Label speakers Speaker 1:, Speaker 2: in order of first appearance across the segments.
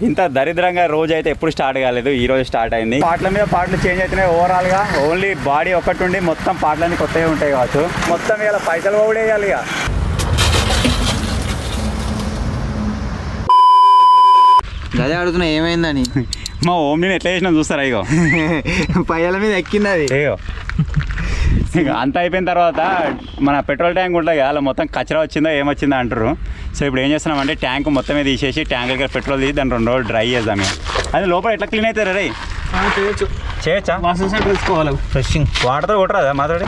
Speaker 1: ఇంత దరిద్రంగా రోజు అయితే ఎప్పుడు స్టార్ట్ కాలేదు, ఈ రోజు స్టార్ట్ అయింది. పాటల మీద పాటలు చేంజ్ అవుతున్నాయి. ఓవరాల్ గా ఓన్లీ బాడీ ఒక్కటి ఉండి మొత్తం పాటలన్నీ కొత్తగా ఉంటాయి కావచ్చు. మొత్తం ఇలా పైసలు కూడా వేయాలి. ఇక
Speaker 2: అదే అడుగుతున్నా ఏమైందని.
Speaker 1: మా ఓమ్ని ఎట్లా చేసినా చూస్తారా? ఇగో
Speaker 2: పైల మీద ఎక్కింది అది.
Speaker 1: అంత అయిపోయిన తర్వాత మన పెట్రోల్ ట్యాంక్ ఉంటుంది కదా, అలా మొత్తం కచరా వచ్చిందో ఏమొచ్చిందో అంటారు. సో ఇప్పుడు ఏం చేస్తున్నామంటే ట్యాంక్ మొత్తమే తీసేసి ట్యాంక్ దగ్గర పెట్రోల్ తీసి దాన్ని 2 రోజులు డ్రై చేద్దాం. అది లోపల ఎట్లా క్లీన్ అవుతారు రే? చేయొచ్చా?
Speaker 3: వాషింగ్ సెంటర్ తీసుకోవాలి.
Speaker 2: ఫ్రెషింగ్
Speaker 1: వాటర్తో కొట్టరాదా మాతోటి?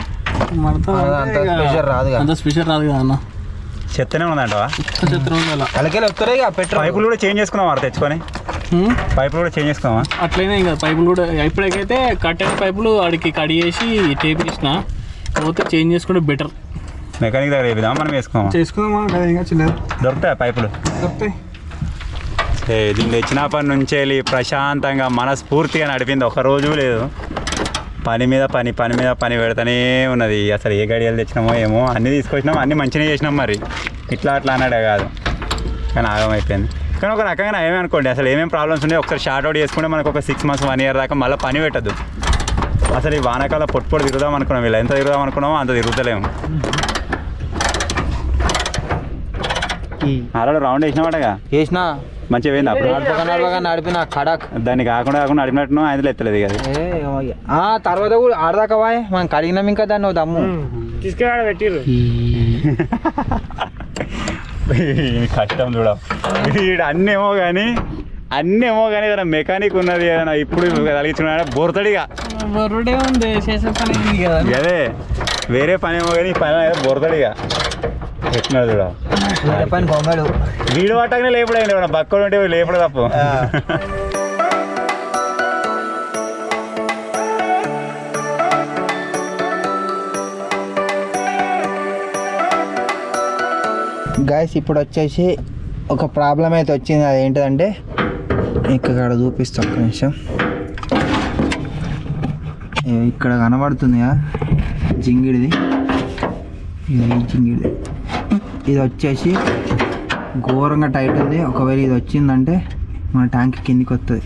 Speaker 3: అంత స్పెషల్ రాదు కదా అన్న.
Speaker 1: చెత్తనే ఉందంటవా?
Speaker 3: చెత్త ఉండాలి.
Speaker 2: అలాగే వస్తారా ఇక పెట్రోల్.
Speaker 1: పైపులు కూడా చేంజ్ చేసుకున్నాం వాడు తెచ్చుకొని. పైపులు కూడా చేంజ్ చేసుకున్నావా?
Speaker 3: అట్లయినా ఇంకా పైపులు కూడా ఇప్పటికైతే కట్టెన్ పైపులు వాడికి కడిగేసి టేప్ ఇచ్చిన పోతే చేంజ్ చేసుకుంటే బెటర్.
Speaker 1: మెకానిక్ దగ్గర వేద్దాం, మనం వేసుకోమా?
Speaker 3: చేసుకుందామా? ఇంకా చిన్నది
Speaker 1: దొరుకుతాయి పైపులు.
Speaker 3: దొరుకుతాయి.
Speaker 1: దీన్ని తెచ్చినప్పటి నుంచి వెళ్ళి ప్రశాంతంగా మనస్ఫూర్తిగా నడిపింది, ఒక రోజు లేదు. పని మీద పని పెడతానే ఉన్నది. అసలు ఏ గడియలు తెచ్చినామో ఏమో, అన్నీ తీసుకొచ్చినాం, అన్నీ మంచిగా చేసినాం. మరి ఇట్లా అన్నాడే కాదు, కానీ ఆగం అయిపోయింది. కానీ ఒక రకంగా ఏమనుకోండి, అసలు ఏమేమి ప్రాబ్లమ్స్ ఉన్నాయో ఒకసారి షార్ట్ అవుట్ చేసుకుంటే మనకు ఒక 6 months 1 year దాకా మళ్ళీ పని పెట్టద్దు. అసలు ఈ వానాకాలం పొట్టు తిరుగుదాం అనుకున్నాం, వీళ్ళు ఎంత తిరుగుదాం అనుకున్నామో అంత తిరుగుతలేము. Already round వేసినామటగా.
Speaker 2: వేసినా
Speaker 1: మంచిగా పోయింది. అప్పుడు
Speaker 2: నడిపిన కడక్
Speaker 1: దాన్ని కాకుండా నడిపినట్టు ఆయనలో ఎత్తలేదు కదా.
Speaker 2: తర్వాత కూడా ఆడదాకా మనం కడిగినాం ఇంకా దాన్ని దమ్ము
Speaker 3: తీసుకెళ్ళి పెట్టిర్రు.
Speaker 1: కష్టం చూడ. అన్నేమో కానీ ఏదైనా మెకానిక్ ఉన్నది, ఏదైనా ఇప్పుడు కలిగించుకున్నా బొరతడిగా
Speaker 3: ఉంది చేసే పని
Speaker 1: అదే. వేరే పని ఏమో కానీ పని బొరతడిగా ఎట్లా చూడ.
Speaker 2: పని బొమ్మలు
Speaker 1: వీడు పట్టగానే లేపడైంది, బక్కలు ఉంటే లేపడు తప్పు.
Speaker 2: గాయస్ ఇప్పుడు వచ్చేసి ఒక ప్రాబ్లం అయితే వచ్చింది. అదేంటిదంటే ఇక్కడ చూపిస్తా, ఒక్క నిమిషం. ఇక్కడ కనబడుతుంది జింగిడిది, జింగిడిది. ఇది వచ్చేసి ఘోరంగా టైట్ ఉంది. ఒకవేళ ఇది వచ్చిందంటే మన ట్యాంక్ కిందికి వస్తుంది.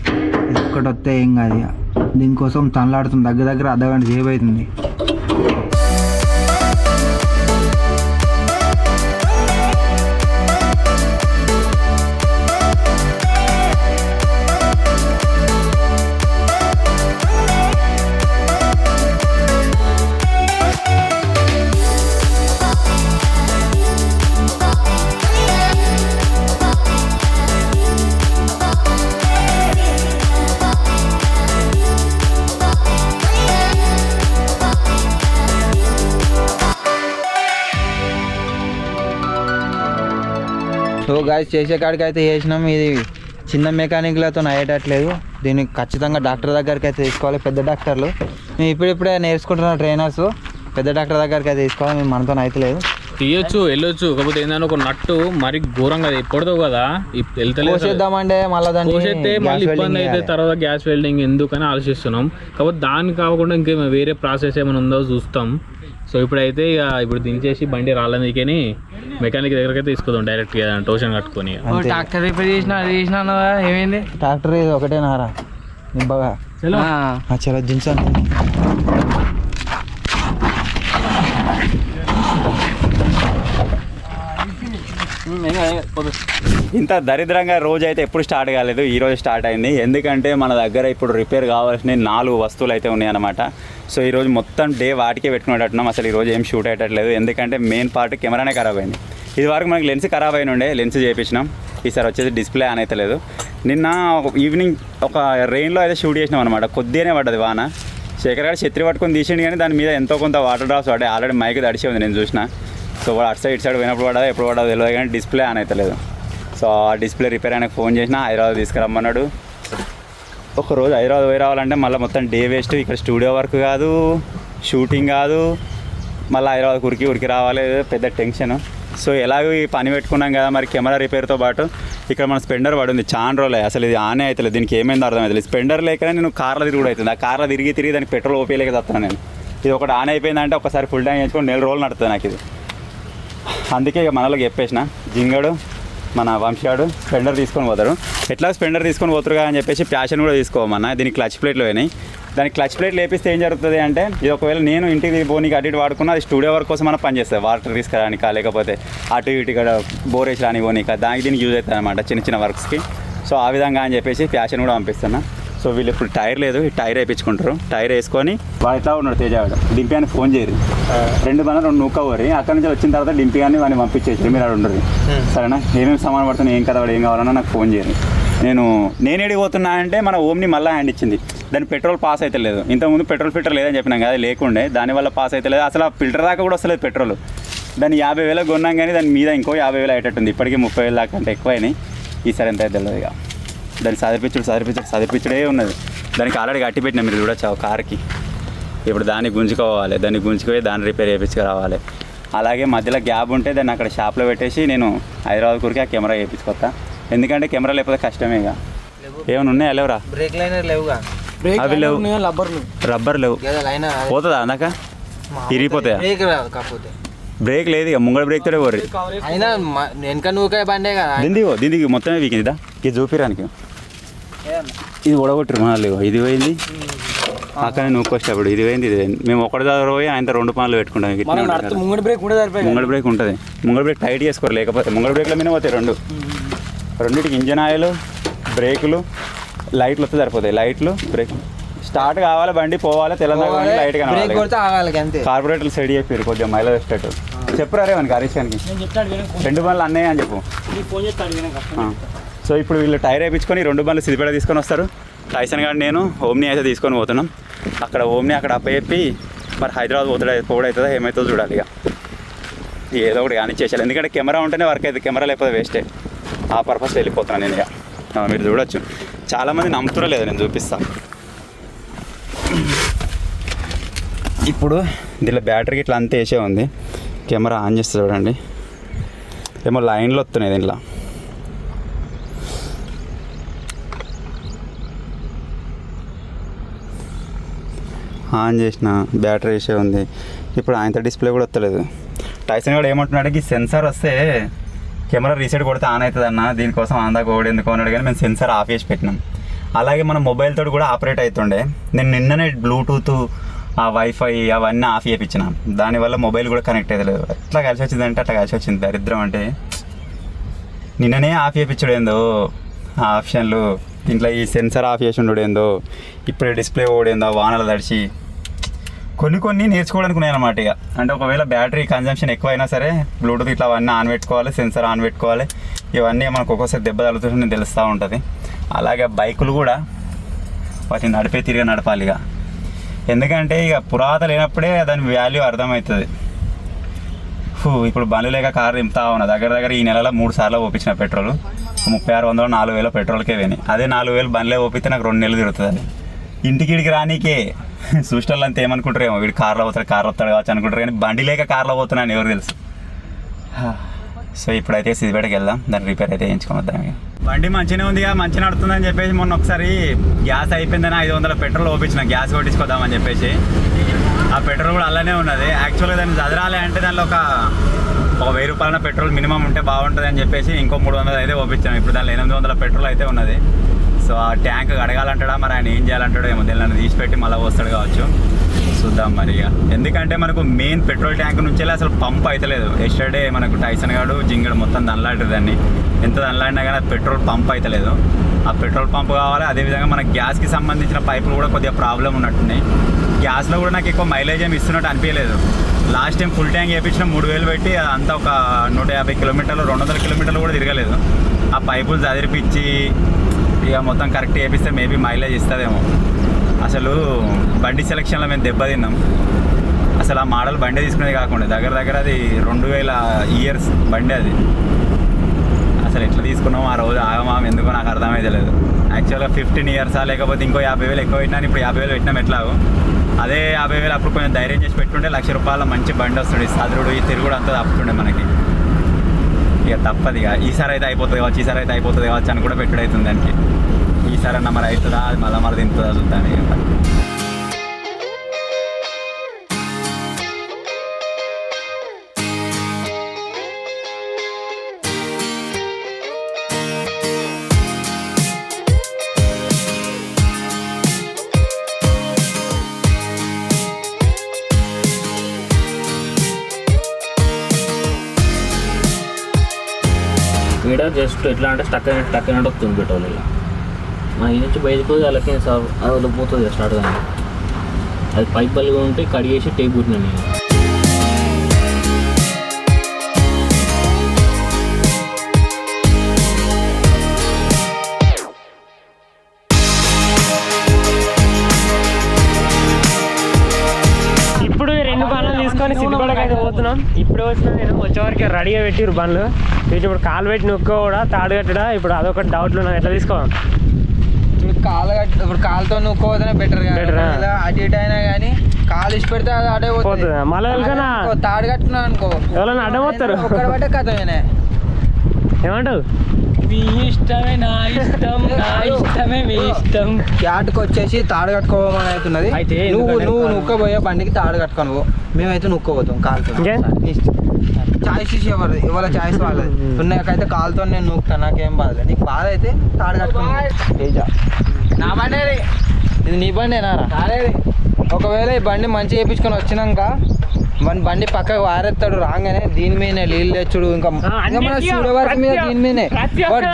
Speaker 2: ఇది ఒక్కటి వస్తే ఏం కాదు. ఇక దీనికోసం తనలాడుతుంది, దగ్గర అర్ధగంట సేపు అవుతుంది. సో గాయస్ చేసే కాడికి అయితే చేసినాం. ఇది చిన్న మెకానిక్లతో అయ్యేటట్లేదు. దీనికి ఖచ్చితంగా డాక్టర్ దగ్గరికి అయితే తీసుకోవాలి, పెద్ద డాక్టర్లు. మేము ఇప్పుడిప్పుడే నేర్చుకుంటున్న ట్రైనర్స్, పెద్ద డాక్టర్ దగ్గరికి అయితే తీసుకోవాలి. మేము మనతో అయితే లేదు.
Speaker 3: తీయొచ్చు, వెళ్ళొచ్చు. కాకపోతే ఏంటంటే ఒక నట్టు మరి ఘోరంగా ఎప్పటిదో కదా
Speaker 2: పోసేద్దామంటే మళ్ళీ దాన్ని
Speaker 3: మళ్ళీ ఇబ్బంది అయితే తర్వాత గ్యాస్ వెల్డింగ్ ఎందుకని ఆలోచిస్తున్నాం. కాకపోతే దాన్ని కాకుండా ఇంకే వేరే ప్రాసెస్ ఏమైనా ఉందో చూస్తాం. సో ఇప్పుడైతే ఇప్పుడు దించేసి బండి రాళ్ళనికని మెకానిక్ దగ్గరికి అయితే తీసుకుందాం డైరెక్ట్గా టోషన్ కట్టుకొని.
Speaker 2: ట్రాక్టర్ రిపేర్ చేసిన అది చేసినా ఏమైంది? ట్రాక్టర్ ఇది ఒకటేనారా నిబ్బగా? చలో దించండి.
Speaker 1: ఇంత దరిద్రంగా రోజు అయితే ఎప్పుడు స్టార్ట్ కాలేదు, ఈ రోజు స్టార్ట్ అయింది. ఎందుకంటే మన దగ్గర ఇప్పుడు రిపేర్ కావాల్సిన 4 వస్తువులు అయితే ఉన్నాయన్నమాట. సో ఈరోజు మొత్తం డే వాటికే పెట్టుకునేటట్టున్నాం. అసలు ఈరోజు ఏం షూట్ అయ్యేటట్లేదు, ఎందుకంటే మెయిన్ పార్ట్ కెమెరానే ఖరాబ్ అయింది. ఇది వరకు మనకి లెన్స్ ఖరాబ్ అయిన ఉండే, లెన్స్ చేయించినాం. ఈసారి వచ్చేసి డిస్ప్లే ఆన్ అయితే లేదు. నిన్న ఈవినింగ్ ఒక రెయిన్లో అయితే షూట్ చేసినాం అనమాట. కొద్దిగానే పడ్డది వాన. శేఖర్ గారు ఛత్రి పట్టుకొని తీసిండు, కానీ దాని మీద ఎంతో కొంత వాటర్ డ్రాప్స్ పడ్డాయి. ఆల్రెడీ మైక్ తడిచి ఉంది, నేను చూసిన. సో వాడు అటు సైడ్ ఇటు సైడ్ పోయినప్పుడు పడదా ఎప్పుడు పడదో తెలియదు, కానీ డిస్ప్లే ఆన్ అయితే లేదు. సో ఆ డిస్ప్లే రిపేర్ ఆయనకు ఫోన్ చేసిన, హైదరాబాద్ తీసుకురమ్మన్నాడు. ఒకరోజు హైదరాబాద్ పోయి రావాలంటే మళ్ళీ మొత్తం డే వేస్ట్. ఇక్కడ స్టూడియో వర్క్ కాదు, షూటింగ్ కాదు, మళ్ళీ హైదరాబాద్ ఉరికి రావాలి, పెద్ద టెన్షన్. సో ఎలాగో ఈ పని పెట్టుకున్నాం కదా, మరి కెమెరా రిపేర్తో పాటు ఇక్కడ మన స్పెండర్ పడింది చాలా రోజులు. అసలు ఇది ఆనే అవుతలేదు, దీనికి ఏమైందో అర్థమవుతుంది. స్పెండర్ లేకనే నేను కార్లో తిరుగుడు అవుతుంది. ఆ కార్లో తిరిగి దానికి పెట్రోల్ ఓపేలేక వస్తాను నేను. ఇది ఒకటి ఆన్ అయిపోయిందంటే ఒకసారి ఫుల్ ట్యాంక్ వేసుకొని 4 రోజులు నడుతుంది నాకు ఇది. అందుకే ఇక మనలోకి చెప్పేసిన జింగడు మన వంశీగాడు స్పెండర్ తీసుకొని పోతారు. ఎట్లా స్పెండర్ తీసుకొని పోతారు అని చెప్పేసి ప్యాషన్ కూడా తీసుకోమన్నా. దీనికి క్లచ్ ప్లేట్లు పోయినాయి. దానికి క్లచ్ ప్లేట్లు వేపిస్తే ఏం జరుగుతుంది అంటే, ఇది ఒకవేళ నేను ఇంటికి పోనీకి అటు ఇటు వాడుకున్నా, అది స్టూడియో వర్క్ కోసం మనం పనిచేస్తుంది. వాటర్ తీసుకురానిక లేకపోతే అటు ఇటు ఇక్కడ బోర్ వేసి రాని పోనీక దానికి దీనికి యూజ్ అవుతుంది అనమాట చిన్న చిన్న వర్క్స్కి. సో ఆ విధంగా అని చెప్పేసి ప్యాషన్ కూడా పంపిస్తున్నా. సో వీళ్ళు ఇప్పుడు టైర్ లేదు, ఈ టైర్ వేయించుకుంటారు. టైర్ వేసుకొని వాడు ఎట్లా ఉన్నాడు తేజవాడు డింపి అని ఫోన్ చేయరు, 2 బండ్లు 2 నూకవరి అక్కడి నుంచి వచ్చిన తర్వాత డింపి అని వాడిని పంపించేసి మీరు ఆడు ఉండరు. సరేనా, ఏమేమి సామాన్ పడుతున్నాయి ఏం కదా వాడు ఏం కావాలన్నా నాకు ఫోన్ చేయరు. నేను ఎడిగిపోతున్నా అంటే మన ఓమ్ని మళ్ళీ హ్యాండ్ ఇచ్చింది. దాని పెట్రోల్ పాస్ అయితే లేదు. ఇంతకుముందు పెట్రోల్ ఫిల్టర్ లేదని చెప్పినాం కదా, లేకుండే దానివల్ల పాస్ అయితే లేదు. అసలు ఆ ఫిల్టర్ దాకా కూడా వస్తలేదు పెట్రోల్. దాన్ని 50,000 కొన్నాం కానీ దాని మీద ఇంకో 50,000 అయ్యేటట్టుంది. ఇప్పటికీ 30,000 దాకా అంటే ఎక్కువ అయినాయి. ఈసారి ఎంత అయితే తెలియదు. ఇక దాన్ని సదిరిపించుడే ఉన్నది. దానికి ఆల్రెడీ కట్టి పెట్టినా మీరు చూడొచ్చు కార్కి. ఇప్పుడు దాన్ని గుంజుకోవాలి, దాన్ని గుంజుకోయి దాన్ని రిపేర్ చేయించుకురావాలి. అలాగే మధ్యలో గ్యాప్ ఉంటే దాన్ని అక్కడ షాప్లో పెట్టేసి నేను హైదరాబాద్ కూరికి ఆ కెమెరా వేయించుకొస్తా. ఎందుకంటే కెమెరా లేకపోతే కష్టమే. ఇక ఏమైనా ఉన్నాయా లేవురా?
Speaker 2: బ్రేక్ లైనర్ లేవుగా,
Speaker 1: అవి లేవు, రబ్బర్ లేవు. పోతుందా అందాక ఇరిగిపోతాయా? బ్రేక్ లేదు, ఇక ముంగడ బ్రేక్ తోడే పోర్రి.
Speaker 2: అయినా వెనక నూకాయ బండే కదా.
Speaker 1: దీనికి మొత్తమే వీకిందిదా ఇది చూపిరానికి. ఇది ఓడగొట్టరు మళ్ళీ. ఇది పోయింది అక్కడనే నూకొచ్చేటప్పుడు ఇది పోయింది. మేము ఒకటి దగ్గర పోయి ఆయన 2 పనులు పెట్టుకుంటాం.
Speaker 2: ముంగడ బ్రేక్
Speaker 1: ఉంటుంది. ముంగడ బ్రేక్ టైట్ చేసుకోరు, లేకపోతే ముంగడ బ్రేక్ల మీద పోతాయి 2. రెండింటికి ఇంజన్ ఆయిల్, బ్రేకులు, లైట్లు వస్తే సరిపోతాయి. లైట్లు, బ్రేక్ స్టార్ట్ కావాలి, బండి పోవాలి, తెలంగాణ లైట్ కనవాలి. కార్పొరేటర్లు సెడ్ చెప్పారు కొంచెం మైలేజ్ వచ్చేటట్టు. చెప్పురా రే మనకి హరీష్ గారికి 2 బండ్లు అన్నయ్య అని చెప్పు. సో ఇప్పుడు వీళ్ళు టైర్ వేయించుకొని 2 బండ్లు సిద్దిపేట తీసుకొని వస్తారు. టైసన్ గారు నేను ఓమ్ని అయితే తీసుకొని పోతున్నాం. అక్కడ ఓమ్ని అక్కడ అప్పచెప్పి మరి హైదరాబాద్ పోవడవుతుందా ఏమవుతుందో చూడాలి. ఇక ఏదో ఒకటి కానీ చేసేయాలి. ఎందుకంటే కెమెరా ఉంటేనే వర్క్ అవుతుంది, కెమెరా లేకపోతే వేస్టే. ఆ పర్పస్ వెళ్ళిపోతున్నాను నేను. ఇక మీరు చూడొచ్చు, చాలామంది నమ్ముతురా లేదు, నేను చూపిస్తాను. ఇప్పుడు దీనిలో బ్యాటరీకి ఇట్లా అంతా వేసే ఉంది. కెమెరా ఆన్ చేస్తే చూడండి, ఏమో లైన్లో వస్తున్నాయి దీంట్లో. ఆన్ చేసిన బ్యాటరీ వేసే ఉంది. ఇప్పుడు ఆయనతో డిస్ప్లే కూడా వస్తలేదు. టైసన్ కూడా ఏమంటున్నాడు, ఈ సెన్సార్ వస్తే కెమెరా రీసెట్ కొడితే ఆన్ అవుతుంది అన్న, దీనికోసం ఆన్ దాకా ఓడి ఎందుకు అన్నాడు. కానీ మేము సెన్సార్ ఆఫ్ చేసి పెట్టినాం. అలాగే మన మొబైల్ తోటి కూడా ఆపరేట్ అవుతుండే. నేను నిన్ననే బ్లూటూత్, ఆ వైఫై అవన్నీ ఆఫ్ చేయించిన. దానివల్ల మొబైల్ కూడా కనెక్ట్ అయ్యలేదు. ఎట్లా కలిసి వచ్చిందంటే అట్లా కలిసి వచ్చింది. దరిద్రం అంటే నిన్ననే ఆఫ్ చేయించడు ఏందో ఆ ఆప్షన్లు. దీంట్లో ఈ సెన్సార్ ఆఫ్ చేసి ఉండడు ఏందో, ఇప్పుడే డిస్ప్లే ఓడేందో వానలు తడిచి. కొన్ని నేర్చుకోవడానికి ఉన్నాయన్నమాట. ఇక అంటే ఒకవేళ బ్యాటరీ కన్జంప్షన్ ఎక్కువైనా సరే బ్లూటూత్ ఇట్లా అవన్నీ ఆన్ పెట్టుకోవాలి, సెన్సార్ ఆన్ పెట్టుకోవాలి. ఇవన్నీ మనకు ఒక్కొక్కసారి దెబ్బ తగులుతుంటే తెలుస్తూ ఉంటుంది. అలాగే బైకులు కూడా వాటిని తిరిగి నడపాలి. ఇక ఎందుకంటే ఇక పురాతన లేనప్పుడే దాని వాల్యూ అర్థమవుతుంది. ఇప్పుడు బండ్లు లేక కారు దింపుతా ఉన్నా. దగ్గర ఈ నెలలో 3 సార్లు ఓపించిన పెట్రోల్ 3600 4,000 పెట్రోల్కే పోయినాయి. అదే 4,000 బండ్లే ఓపిస్తే నాకు 2 నెలలు తిరుగుతుంది. అది ఇంటికి రానీకే చూస్టర్లు అంతా ఏమనుకుంటారేమో, వీడు కార్లో వస్తాడు కావచ్చు అనుకుంటారు. కానీ బండి లేక కార్లో పోతున్నాను ఎవరు తెలుసు. సో ఇప్పుడైతే సిద్దిపేటకి వెళ్దాం, దాన్ని రిపేర్ అయితే చేయించుకొని వద్దాం. ఇక బండి మంచిగా ఉంది, మంచిగా నడుతుందని చెప్పేసి మొన్న ఒకసారి గ్యాస్ అయిపోయిందని 500 పెట్రోల్ ఓపించిన, గ్యాస్ కొట్టించుకోద్దామని చెప్పేసి. ఆ పెట్రోల్ కూడా అలానే ఉన్నది. యాక్చువల్గా దాన్ని చదరాలి అంటే దానిలో ఒక 1,000 రూపాయల పెట్రోల్ మినిమం ఉంటే బాగుంటుంది అని చెప్పేసి ఇంకో 300 అయితే ఓపించాను. ఇప్పుడు దానిలో 800 పెట్రోల్ అయితే ఉన్నది. సో ఆ ట్యాంక్ అడగాలంటాడా మరి, ఆయన ఏం చేయాలంటాడో ఏమో, నన్ను తీసిపెట్టి మళ్ళీ వస్తాడు కావచ్చు, చూద్దాం మరి. ఇక ఎందుకంటే మనకు మెయిన్ పెట్రోల్ ట్యాంక్ నుంచి అసలు పంప్ అవుతలేదు. ఎస్టర్డే మనకు టైసన్ గాడు జింగడు మొత్తం దనలాంటి దాన్ని ఎంత దనలాడినా కానీ అది పెట్రోల్ పంప్ అవుతలేదు. ఆ పెట్రోల్ పంప్ కావాలి. అదేవిధంగా మన గ్యాస్కి సంబంధించిన పైపులు కూడా కొద్దిగా ప్రాబ్లం ఉన్నట్టున్నాయి. గ్యాస్లో కూడా నాకు ఎక్కువ మైలేజ్ ఏమి ఇస్తున్నట్టు అనిపించలేదు. లాస్ట్ టైం ఫుల్ ట్యాంక్ వేయించిన 3,000 పెట్టి అంతా ఒక 150 కిలోమీటర్లు 200 కిలోమీటర్లు కూడా తిరగలేదు. ఆ పైపులు చదిరిపించి ఇక మొత్తం కరెక్ట్ వేపిస్తే మేబీ మైలేజ్ ఇస్తుందేమో. అసలు బండి సెలక్షన్లో మేము దెబ్బతిన్నాం. అసలు ఆ మోడల్ బండి తీసుకునేది కాకుండా దగ్గర అది 2000 ఇయర్స్ బండి. అది అసలు ఎట్లా తీసుకున్నాం ఆ రోజు ఆగమాం ఎందుకో నాకు అర్థమైతే లేదు. యాక్చువల్గా 15 ఇయర్సా లేకపోతే ఇంకో 50,000 ఎక్కువ పెట్టినాను. ఇప్పుడు 50,000 పెట్టినాం. ఎట్లాగో అదే 50,000 అప్పుడు కొంచెం ధైర్యం చేసి పెట్టుంటే 1,00,000 రూపాయల మంచి బండి వస్తుంది. సదురుడు ఈ తిరుగుడు అంతా తప్పుతుండే మనకి. ఇక తప్పదు. ఇక ఈసారి అయితే అయిపోతుంది కావచ్చు అని కూడా పెట్టుడవుతుంది దానికి. ఈసారి అన్న మరి అవుతుందా, అది మళ్ళీ తింటుందా చూద్దాం. ఇక
Speaker 3: మీటర్ జస్ట్ ఎట్లా అంటే స్టక్ అయినట్టు వస్తుంది పెట్రోల్ ఇలా మన ఈ నుంచి బయటకు పోయి వాళ్ళకి అది పోతుంది స్టార్ట్ కానీ అది పైప్ బల్గా ఉంటే కడిగేసి టేప్ కుట్టినాను నేను.
Speaker 4: ఇప్పుడు 2 బండ్లు తీసుకొని సిద్దిపేటకి అయితే పోతున్నాం. ఇప్పుడు వచ్చిన నేను వచ్చేవరకు రెడీగా పెట్టిరు బండ్లు. వీటి ఇప్పుడు కాలు పెట్టి నొక్కో కూడా తాడు కట్టడా ఇప్పుడు అదొకటి డౌట్లు నాకు ఎట్లా తీసుకోవాలి.
Speaker 2: ఇప్పుడు కాలుతో నొక్కోవద్దనే బెటర్ అటు ఇటు అయినా కానీ కాలు ఇచ్చి పెడితే అది అడే
Speaker 4: పోతుంది. మళ్ళీ
Speaker 2: తాడు కట్టుకున్నా అనుకో
Speaker 4: ఎవరైనా అడ్డం పోతారు.
Speaker 2: ఒక్కడ పట్టే కథమేనే.
Speaker 4: ఏమంటావు?
Speaker 3: మీ ఇష్టమే నా ఇష్టం నా ఇష్టమే మీ ఇష్టం.
Speaker 2: క్యాట్కి వచ్చేసి తాడు కట్టుకోమని అవుతున్నది.
Speaker 3: అయితే
Speaker 2: నువ్వు నుక్కబోయే బండికి తాడు కట్టుకోను. మేమైతే నుక్కోపోతాం కాలుతో. చాయిస్ ఎవరు ఇవాళ చాయిస్ వాళ్ళది. నాకైతే కాలుతో నేను నూకుతాను, నాకేం బాధ లేదు. నీకు బాధ అయితే తాడు కట్టుకో. నా బండి ఇది నీ బండి ఏనారా? ఒకవేళ ఈ బండి మంచిగా వేయించుకొని వచ్చినాక బండి పక్కకు వారెత్తాడు రాగానే దీని మీదనే నీళ్ళు తెచ్చుడు ఇంకా మన చూడే వరకు మీద దీని మీదనే వాడు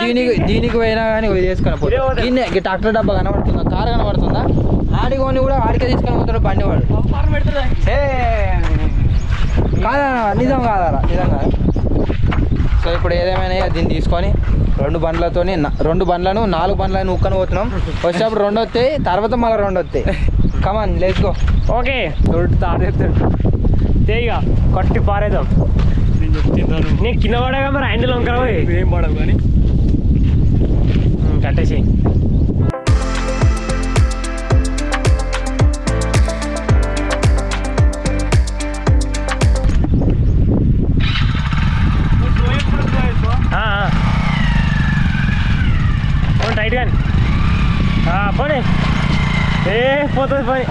Speaker 2: దీనికి పోయినా కానీ చేసుకొని పోతాడు. దీన్నే ట్రాక్టర్ డబ్బా కనబడుతుందా, కారు కనబడుతుందా, ఆడికొని కూడా ఆడికే తీసుకొని పోతాడు బండి వాడు. కాదా నిజం కాదారా? నిజం కాదు. సో ఇప్పుడు ఏదేమైనా దీన్ని తీసుకొని 2 బండ్లతోని 2 బండ్లను 4 బండ్లను ఉక్కని పోతున్నాం. వచ్చేటప్పుడు 2 వస్తాయి, తర్వాత మళ్ళీ 2 వస్తాయి. Come on let's go.
Speaker 4: ఓకే తాడేస్తాడు తేగా కొట్టి పారేద్దాం. నేను కింద పడగా మరి హ్యాండిల్ వంకర ఏం పడవు కానీ కట్టేసి టైట్ కానీ పోనీ పోతుంది పోయి.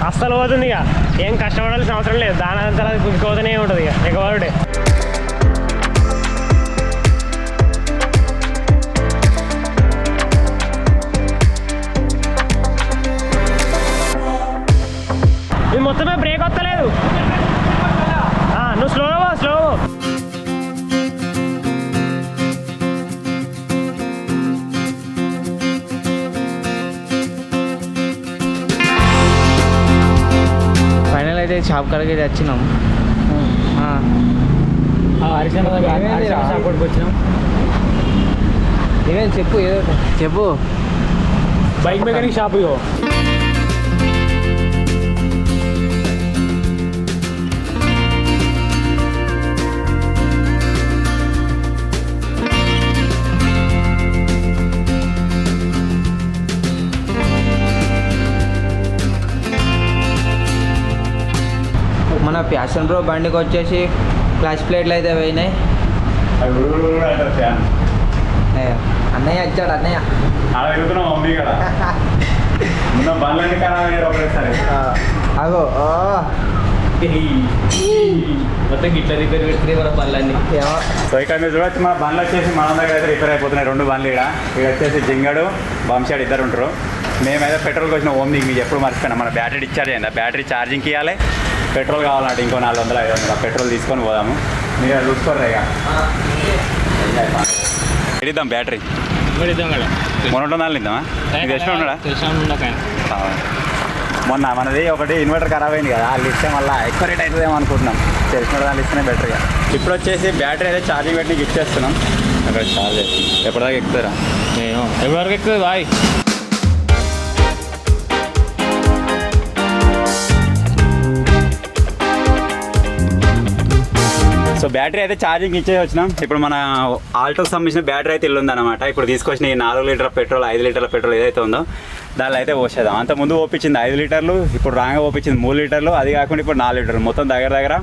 Speaker 4: అస్సలు పోతుంది. ఇక ఏం కష్టపడాల్సిన అవసరం లేదు. దాని అంతా గుంజుకోతూనే ఉంటుంది ఇక ఎగవాడే. ఇది మొత్తమే బ్రేక్ వస్తలేదు. నువ్వు స్లోగా
Speaker 2: ఫైనల్ అయితే షాప్ కాడికి వచ్చినాం.
Speaker 3: వచ్చినాం.
Speaker 2: ఏమేమి చెప్పు, ఏదో చెప్పు.
Speaker 3: Bike mechanic shop. ఇగో
Speaker 2: మన ప్యాషన్ ప్రో బండికి వచ్చేసి క్లాష్ ప్లేట్లు అయితే పోయినాయి. అన్నయ్య వచ్చాడు. అన్నయ్య అగో
Speaker 3: మొత్తం గిట్ల రిపేర్ పెడితే మన బండ్లన్నీ.
Speaker 1: సో ఇక్కడ మీరు చూడొచ్చు మా బండ్లు వచ్చేసి మన దగ్గర అయితే రిపేర్ అయిపోతున్నాయి. 2 బండ్లు ఇక్కడ వచ్చేసి జింగడు బంశాడు ఇద్దరు ఉంటారు. మేమైతే పెట్రోల్కి వచ్చిన ఓమ్ని మీకు ఎప్పుడు మర్చిపోయినా మన బ్యాటరీ డిశ్చార్జ్ అయిందా, బ్యాటరీ ఛార్జింగ్కి ఇవ్వాలి, పెట్రోల్ కావాలంటే ఇంకో 400-500 పెట్రోల్ తీసుకొని పోదాము. మీరు అది చూసుకోరు ఇక ఎడిద్దాం బ్యాటరీ మొన్న ఉంటుందా ఇద్దామా? ఇది ಎಷ್ಟು ఉన్నాడా? మొన్న మనది ఒకటి ఇన్వర్టర్ ఖరాబ్ అయింది కదా, వాళ్ళు ఇస్తే మళ్ళీ ఎక్కువ రేట్ అవుతుందేమో అనుకుంటున్నాం. తెలిసిన దాన్ని ఇస్తేనే బెటర్గా. ఇప్పుడు వచ్చేసి బ్యాటరీ అయితే ఛార్జింగ్ పెట్టి నీకు ఇచ్చేస్తున్నాం. అక్కడ ఛార్జ్ చేస్తుంది. ఎప్పటిదాకా ఎక్కుతారా?
Speaker 3: నేను ఎవరికి ఎక్కువ బాయ్.
Speaker 1: సో బ్యాటరీ అయితే ఛార్జింగ్ ఇచ్చేసి వచ్చినాం. ఇప్పుడు మన ఆల్టోకి సంబంధించిన బ్యాటరీ అయితే ఇల్లు ఉందన్నమాట. ఇప్పుడు తీసుకొచ్చిన ఈ 4 లీటర్ల పెట్రోల్ 5 లీటర్ల పెట్రోల్ ఏదైతే ఉందో దానిలో అయితే పోసేద్దాం. అంత ముందు ఓపించింది 5 లీటర్లు, ఇప్పుడు రాగా ఓపించింది 3 లీటర్లు. అది కాకుండా ఇప్పుడు 4 లీటర్లు, మొత్తం దగ్గర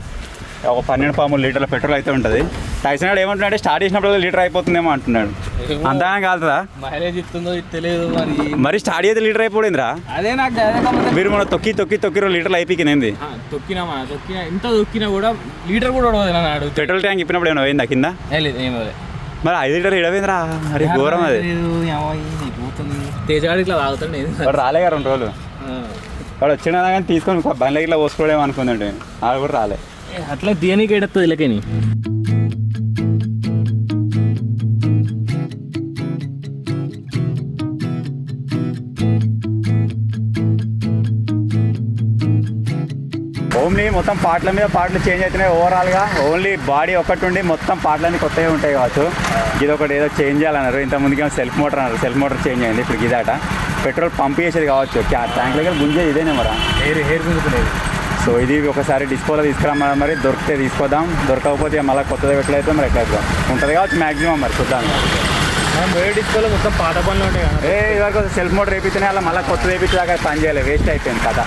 Speaker 1: ఒక 12-13 లీటర్ల పెట్రోల్ అయితే ఉంటుంది. టైసన్ గారు ఏమంటున్నాడు, స్టార్ట్ చేసినప్పుడు లీటర్ అయిపోతుందేమో అంటున్నాడు. అంతగా కాలుతుందా?
Speaker 3: మైలేజ్ ఇస్తుందో తెలియదు
Speaker 1: మరి స్టార్ట్ అయితే లీటర్ అయిపోయిందిరా.
Speaker 3: అదే నాకు
Speaker 1: మీరు మన తొక్కి 2 లీటర్లు అయిపోయింది.
Speaker 3: తొక్కినా ఇంత తొక్కినా కూడా లీటర్ కూడా అడుగు.
Speaker 1: పెట్రోల్ ట్యాంక్ ఇప్పినప్పుడు ఏమైనా పోయిందా కింద? మరి 5 లీటర్ ఇడపోయిందిరా. అరే ఘోరం అది.
Speaker 3: తేజగాడి ఇట్లా తాగుతాడు
Speaker 1: రాలేగా 2 రోజులు. వాడు వచ్చినా కానీ తీసుకొని బండ్ల ఇట్లా పోసుకోవడం అనుకుందంటే ఆడు కూడా రాలే.
Speaker 3: అట్లా దేనికి ఎడుతుంది ఇలాకని.
Speaker 1: ఓన్లీ మొత్తం పాటల మీద పాటలు చేంజ్ అవుతున్నాయి ఓవరాల్గా. ఓన్లీ బాడీ ఒకటి ఉండి మొత్తం పాటలన్నీ కొత్తగా ఉంటాయి కావచ్చు. ఇది ఒకటి ఏదో చేంజ్ చేయాలన్నారు. ఇంత ముందుకేమో సెల్ఫ్ మోటార్ అన్నారు, సెల్ఫ్ మోటార్ చేంజ్ అయింది. ఇప్పుడు ఇదాట పెట్రోల్ పంప్ చేసేది కావచ్చు. ట్యాంక్ దగ్గర గుంజేది ఇదేనే మరి హెయిర్ గుంజుకునేది. సో ఇది ఒకసారి డిస్పోలో తీసుకురమ్మన్నారు. మరి దొరికితే తీసుకొద్దాం, దొరకకపోతే మళ్ళీ కొత్తది ఎట్లయితే మరి ఎట్లా ఉంటుంది కావచ్చు మ్యాక్సిమం. మరి చూద్దాం.
Speaker 3: వేరే డిస్కోలో మొత్తం పాత పనులు ఉంటాయి కదా.
Speaker 1: ఇదివరకు సెల్ఫ్ మోటార్ వేపిస్తేనే అలా మళ్ళీ కొత్తది వేపించాక పని చేయాలి, వేస్ట్ అయిపోయింది కదా.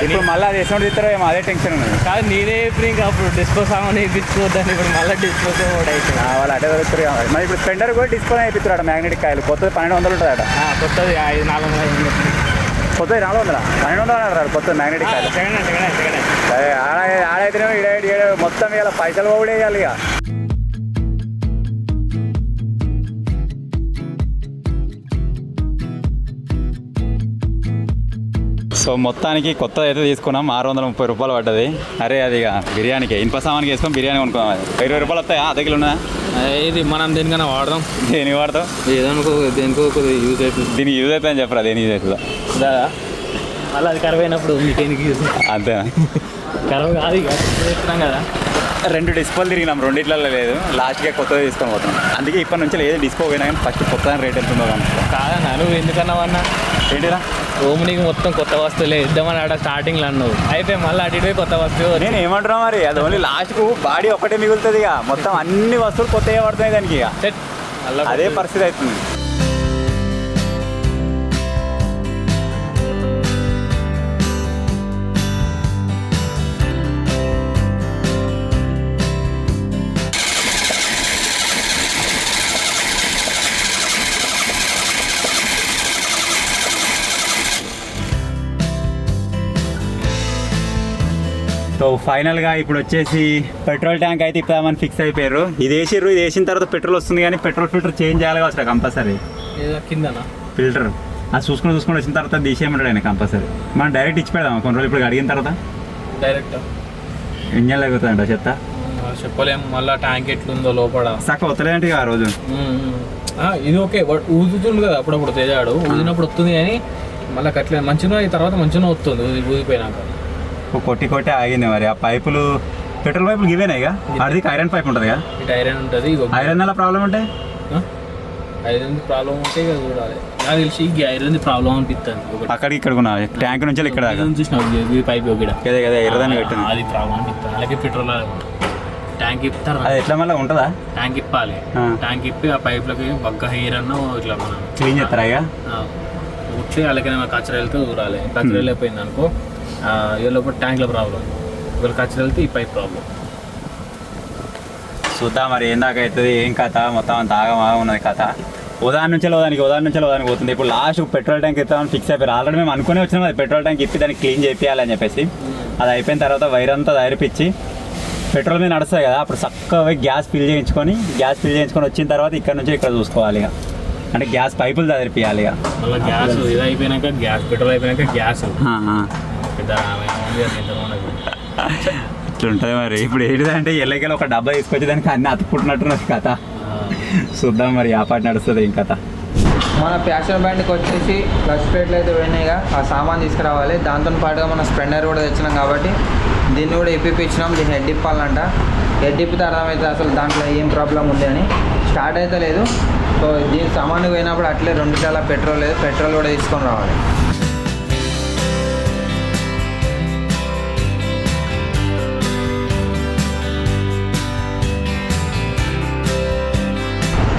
Speaker 1: ఇప్పుడు మళ్ళీ అది వేసుకుంటూ ఇస్తారో ఏమో అదే టెన్షన్ ఉన్నది.
Speaker 3: కాదు నేనే ఇప్పుడు ఇంకా అప్పుడు డిస్కో సామాన్ వేయించుకోవద్దని ఇప్పుడు మళ్ళీ డిస్కోతో కూడా అవుతుంది.
Speaker 1: వాళ్ళు అటే దొరుకుతారు కదా. మరి ఇప్పుడు స్పెండర్ కూడా డిస్కో వేపిస్తున్నాడు మ్యాగ్నెటిక్ కాయలు. కొత్తది 1200 ఉంటుందట.
Speaker 3: కొత్తది 400
Speaker 1: కొత్తది 400 1200 అంటారు కొత్తది మ్యాగ్నెటిక్ కాయలు. సరే ఆడైతేనే ఈడ మొత్తం ఇవాళ పైసలు కూడా వేయాలి ఇక. సో మొత్తానికి కొత్తది అయితే తీసుకున్నాం. 630 రూపాయలు పడ్డది. అరే అది ఇక బిర్యానీకి ఇనుప సామాన్కి వేసుకొని బిర్యానీ కొనుక్కున్నాం. అది 20 రూపాయలు వస్తాయా? అర్ధ కిలో ఉన్నదా?
Speaker 3: ఇది మనం దేనికైనా వాడదాం.
Speaker 1: దేనికి వాడతాం?
Speaker 3: ఏదనుకో దేనికో యూజ్ అవుతుంది.
Speaker 1: దీనికి యూజ్ అవుతుందని చెప్పరా? దేనికి యూజ్ అవుతుందా?
Speaker 3: దాదా మళ్ళీ అది కరువు అయినప్పుడు మీకేనికి యూజ్
Speaker 1: అంతేనా?
Speaker 3: కరువు కాదు ఇక చేస్తున్నాం కదా.
Speaker 1: 2 డిస్పోలు తిరిగినాం, రెండిట్లలో లేదు. లాస్ట్గా కొత్తది తీసుకొని పోతున్నాం. అందుకే ఇప్పటి నుంచి ఏదో డిస్పో పోయినా కానీ ఫస్ట్ కొత్త రేట్ ఎంతుందో కానీ.
Speaker 3: కాదన్నా నువ్వు ఎందుకన్నావన్నా?
Speaker 1: ఏంటిరా
Speaker 3: ఓమ్ నీకు మొత్తం కొత్త వస్తువులే ఇద్దామని ఆడ స్టార్టింగ్లో అన్నావు. అయిపోయి మళ్ళీ అటు ఇటు కొత్త వస్తువు.
Speaker 1: నేను ఏమంటున్నా మరి, అది ఓన్లీ లాస్ట్కు బాడీ ఒక్కటే మిగులుతుంది ఇక. మొత్తం అన్ని వస్తువులు కొత్తగా పడుతున్నాయి దానికి ఇక.
Speaker 3: సెట్
Speaker 1: అదే పరిస్థితి అవుతుంది. సో ఫైనల్గా ఇప్పుడు వచ్చేసి పెట్రోల్ ట్యాంక్ అయితే ఇప్పుదామని ఫిక్స్ అయిపోయారు. ఇది వేసిన తర్వాత పెట్రోల్ వస్తుంది కానీ పెట్రోల్ ఫిల్టర్ చేంజ్ చేయాలి కావచ్చు కంపల్సరీ.
Speaker 3: కిందనా
Speaker 1: ఫిల్టర్ అది చూసుకొని వచ్చిన తర్వాత తీసేయమంటాడు ఆయన కంపల్సరీ. మనం డైరెక్ట్ ఇచ్చి పెడదాం కొన్ని రోజులు. ఇప్పుడు అడిగిన తర్వాత
Speaker 3: డైరెక్ట్
Speaker 1: ఇంజన్ లేకపోతుందంట చెత్త
Speaker 3: చెప్పలేము. మళ్ళీ ట్యాంక్ ఎట్లుందో లోపల
Speaker 1: సక్క వస్తలేదంటే ఆ రోజు.
Speaker 3: ఇది ఓకే ఊదుతుంది కదా అప్పుడప్పుడు తేజాడు. ఊదినప్పుడు వస్తుంది కానీ మళ్ళీ కట్లే మంచిగా ఈ తర్వాత మంచిగా వస్తుంది ఊదిపోయినాక.
Speaker 1: కొట్టి ఆగింది మరి. ఆ పైపులు పెట్రోల్ పైపులు ఇవేనా ఇక? అది ఐరన్ పైప్ ఉంటుంది కదా.
Speaker 3: ఇటు ఐరన్ ఉంటుంది.
Speaker 1: ఐరన్ ఎలా ప్రాబ్లం ఉంటాయి?
Speaker 3: ఐరన్ ప్రాబ్లం ఉంటే ఇక చూడాలి. నాకు తెలిసి ఈ ఐరన్ ప్రాబ్లం అనిపిస్తుంది.
Speaker 1: అక్కడికి ఇక్కడ ట్యాంక్ నుంచి ఇక్కడ
Speaker 3: చూసిన పైప్ ఒకటి
Speaker 1: ఎర్రదాన్ని పెట్టింది.
Speaker 3: అది ప్రాబ్లం అనిపిస్తుంది. అలాగే పెట్రోల్ ట్యాంక్ ఇప్పుతారు.
Speaker 1: అది ఎట్లా మళ్ళీ ఉంటుందా?
Speaker 3: ట్యాంక్ ఇప్పాలి. ట్యాంక్ ఇప్పి ఆ పైప్లకి బగ్గ హెయిర్ అన్న ఇట్లా మనం
Speaker 1: క్లీన్ చేస్తారా ఇక?
Speaker 3: ఉట్టి అలాగే కచ్చర వెళ్తే చూడాలి. కచ్చర వెళ్ళిపోయింది అనుకో ఈ లోపల ట్యాంక్లో ప్రాబ్లం. వీళ్ళు కచ్చర వెళ్తే ఈ పైప్ ప్రాబ్లం.
Speaker 1: చూద్దాం మరి ఏం దాకా అవుతుంది ఏం కథ. మొత్తం అంత ఆగమా ఉన్నది కథ. ఉదాహరణ నుంచి ఉదాహరణకి పోతుంది. ఇప్పుడు లాస్ట్ పెట్రోల్ ట్యాంక్ ఇస్తామని ఫిక్స్ అయిపోయారు. ఆల్రెడీ మేము అనుకునే వచ్చినాం అది పెట్రోల్ ట్యాంక్ ఇప్పి దాన్ని క్లీన్ చేయాలని చెప్పేసి. అది అయిపోయిన తర్వాత వైర్ అంతా తయారిపించి పెట్రోల్ మీద నడుస్తుంది కదా, అప్పుడు చక్కగా గ్యాస్ ఫిల్ చేయించుకొని వచ్చిన తర్వాత ఇక్కడ నుంచి ఇక్కడ చూసుకోవాలి ఇక. అంటే గ్యాస్ పైపులు తయారిపించాలి ఇక.
Speaker 3: మళ్ళీ గ్యాస్ ఇది అయిపోయినాక గ్యాస్ పెట్రోల్ అయిపోయినాక గ్యాస్
Speaker 1: ఇట్లుంటుంది మరి. ఇప్పుడు ఏంటిదంటే ఎల్లకెళ్ళి ఒక డబ్బా తీసుకొచ్చి దానికి అన్ని అతుక్కుంటున్నట్టున్నది కథ. చూద్దాం మరి ఆ పాట నడుస్తుంది ఏం కథ.
Speaker 2: మన ప్యాషన్ బ్యాండ్కి వచ్చేసి క్లచ్ ప్లేట్లు అయితే పోయినాయిగా, ఆ సామాన్ తీసుకురావాలి. దాంతో పాటుగా మన స్పెండర్ కూడా తెచ్చినాం కాబట్టి దీన్ని కూడా ఇప్పించినాం. దీన్ని హెడ్ ఇప్పాలంట. హెడ్ ఇప్పితే అర్థమవుతుంది అసలు దాంట్లో ఏం ప్రాబ్లం ఉంది అని. స్టార్ట్ అయితే లేదు. సో దీని సామాన్కి పోయినప్పుడు అట్లే 2 లీటర్ల పెట్రోల్ లేదు, పెట్రోల్ కూడా తీసుకొని రావాలి.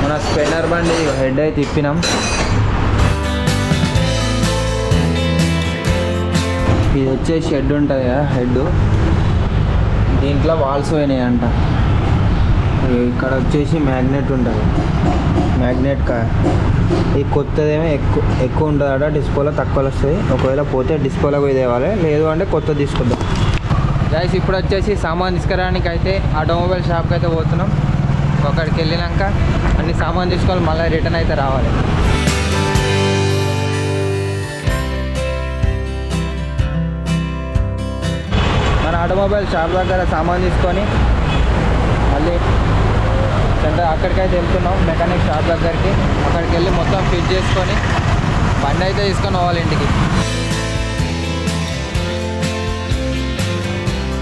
Speaker 2: మన స్పెన్నర్ బండి హెడ్ అయితే తిప్పినాం. ఇది వచ్చేసి హెడ్ ఉంటుంది కదా, హెడ్ దీంట్లో వాల్స్ పోయినాయి అంట. ఇక్కడ వచ్చేసి మ్యాగ్నెట్ ఉంటుంది. మ్యాగ్నెట్ ఈ కొత్తదేమో ఎక్కువ ఉంటుందట, డిస్పోలో తక్కువలో వస్తుంది. ఒకవేళ పోతే డిస్పోలో పోయి తేవాలి, లేదు అంటే కొత్తది తీసుకుందాం. గైస్ ఇప్పుడు వచ్చేసి సామాన్ తీసుకురావడానికి అయితే ఆటోమొబైల్ షాప్కి అయితే పోతున్నాం. అక్కడికి వెళ్ళినాక అన్ని సామాన్ తీసుకోవాలి, మళ్ళీ రిటర్న్ అయితే రావాలి. ఆటోమొబైల్ షాప్ దగ్గర సామాన్ తీసుకొని మళ్ళీ అక్కడికైతే వెళ్తున్నాం మెకానిక్ షాప్ దగ్గరికి. అక్కడికి వెళ్ళి మొత్తం ఫిట్ చేసుకొని బండి అయితే తీసుకొని పోవాలి ఇంటికి.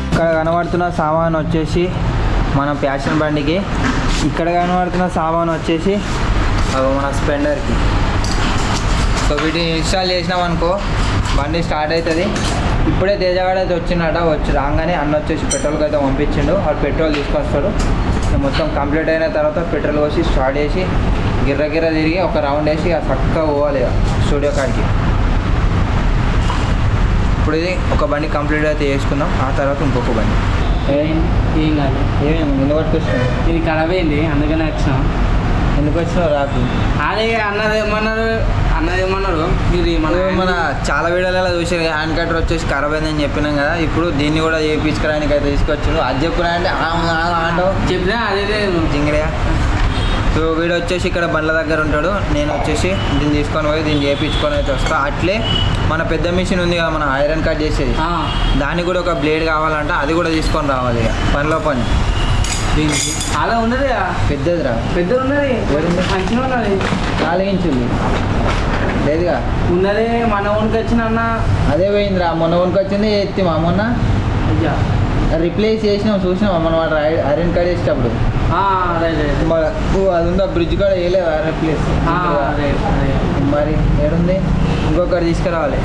Speaker 2: ఇక్కడ కనబడుతున్న సామాన్ వచ్చేసి మన ప్యాషన్ బండికి, ఇక్కడ కనబడుతున్న సామాన్ వచ్చేసి మన స్ప్లెండర్కి. సో వీటిని ఇన్స్టాల్ చేసినాం అనుకో బండి స్టార్ట్ అవుతుంది. ఇప్పుడే తేజగాడు అయితే వచ్చిందట, వచ్చి రాగానే అన్న వచ్చేసి పెట్రోల్కి అయితే పంపించిండు. వాడు పెట్రోల్ తీసుకొస్తాడు. మొత్తం కంప్లీట్ అయిన తర్వాత పెట్రోల్ పోసి స్టార్ట్ చేసి గిర్ర తిరిగి ఒక రౌండ్ వేసి చక్కగా పోవాలి స్టూడియో కాడికి. ఇప్పుడు ఇది ఒక బండి కంప్లీట్ అయితే చేసుకుందాం, ఆ తర్వాత ఇంకొక బండి.
Speaker 5: ఏం కాదు,
Speaker 2: ఏమేమి ఎందుకు పట్టుకొచ్చినావు?
Speaker 5: ఇది ఖరాబ్ అయింది అందుకనే వచ్చినాం.
Speaker 2: ఎందుకు వచ్చినావు రాకు?
Speaker 5: అదే అన్నదేమన్నారు ఇది
Speaker 2: మన చాలా వీడియోలలో చూసి హ్యాండ్ కటర్ వచ్చేసి ఖరాబ్ అయిందని చెప్పినాం కదా, ఇప్పుడు దీన్ని కూడా చేయించుకోవడానికి అయితే తీసుకొచ్చారు. అది చెప్పురా అంటే అంటావు,
Speaker 5: చెప్పినా అదే
Speaker 2: జింగడియా. సో వీడు వచ్చేసి ఇక్కడ బండ్ల దగ్గర ఉంటాడు, నేను వచ్చేసి దీన్ని తీసుకొని పోయి దీన్ని చేయించుకొని అయితే వస్తా. అట్లే మన పెద్ద మిషన్ ఉంది కదా మన ఐరన్ కట్ చేసేది, దానికి కూడా ఒక బ్లేడ్ కావాలంటే అది కూడా తీసుకొని రావాలి ఇక పనిలో పని.
Speaker 5: దీనికి అలా ఉన్నది
Speaker 2: పెద్దదిరా,
Speaker 5: పెద్దది ఉన్నది, మంచిగా ఉన్నది.
Speaker 2: 4 ఇంచులు లేదుగా
Speaker 5: ఉన్నది. మన ఊరికి వచ్చిన అన్న
Speaker 2: అదే పోయిందిరా, మొన్న ఊరికి వచ్చింది ఎత్తి మా మొన్న
Speaker 5: అయ్యా
Speaker 2: రిప్లేస్ చేసినాం, చూసినాం మనం వాడు ఐరన్ కట్ చేసేటప్పుడు. అది ఉందా బ్రిడ్జ్ కూడా వేయలేదు రిప్లేస్. మరి ఏడుంది, ఇంకొకటి తీసుకురావాలి.